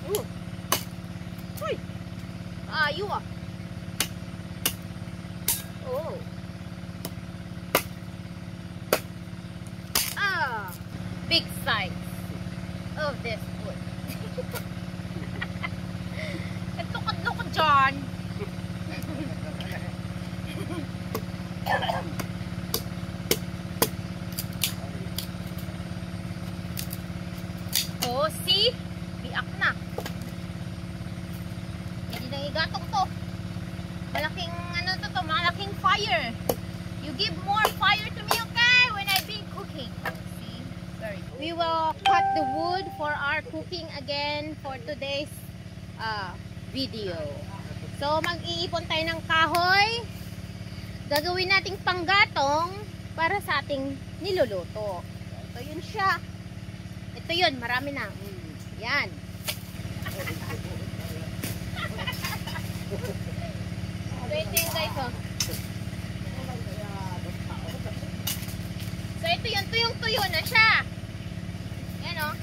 Ooh. Hoy. You are. Oh. Big size of this wood. Kadlo ko dyan. Oh, see? Biak na. Hindi nang igatong to. Malaking ano to, malaking fire. You give more fire to me, okay? When I've been cooking. See? Very good. We will cut the wood for our cooking again for today's video. So, mag-iipon tayo ng kahoy. Gagawin nating panggatong para sa ating niluluto. Ito yun siya. Ito yun, marami na. Yan. So, ito yun guys, oh. So, ito yun, tuyong-tuyo na siya. Yan, oh.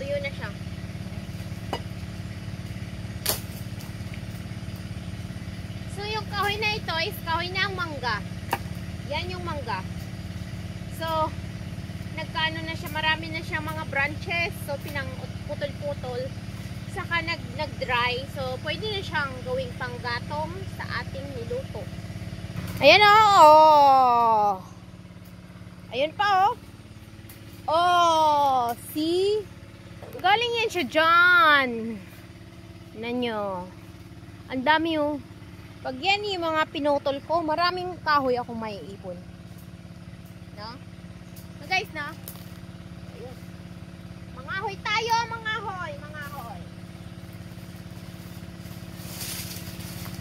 Tuyo na siya. So, yung kahoy na ito is kahoy ng mangga. Yan yung mangga. So, nagkaano na siya, marami na siya mga branches. So, pinang-putol-putol. Saka nag-dry. So, pwede na siyang gawing panggatong sa ating niluto. Ayan o. Oh. Ayan pa oh. Oh, see? Galing yan siya dyan. Tignan nyo. Ang dami oh. Pag yan yung mga pinutol ko, maraming kahoy ako may ipon. No? So guys, no? Ayun. Mangahoy tayo, mangahoy, mangahoy.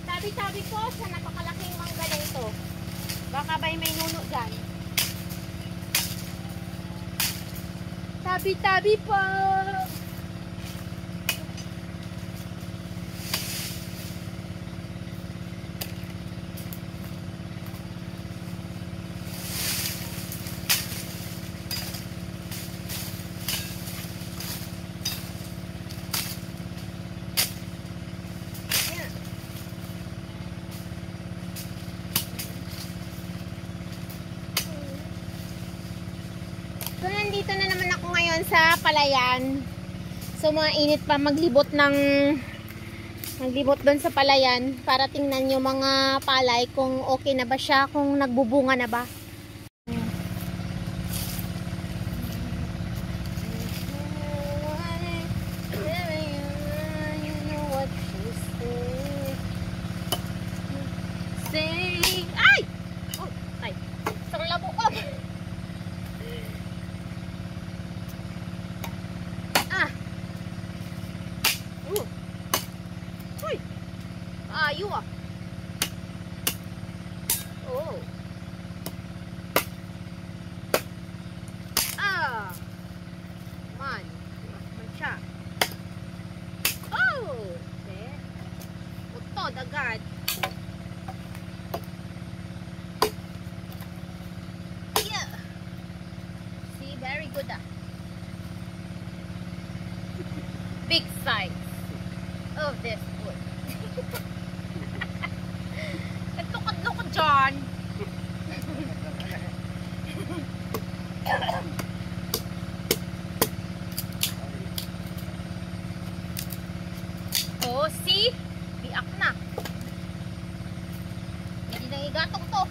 Tabi-tabi ko sa napakalaking mangga na ito. Baka ba'y may nuno dyan? Tabi-tabi po! So, nandito na naman ako ngayon sa palayan. So, mga init pa maglibot doon sa palayan para tingnan yung mga palay kung okay na ba siya, kung nagbubunga na ba. Ay! Oh, ay. Isang labo ko. You are. Oh. Man. Man siya. Oh. Okay. Utod agad. Yeah. See, very good Big size of this wood. Kadlo ko dyan. Oh, see? Biak na. Hindi nang igatong to.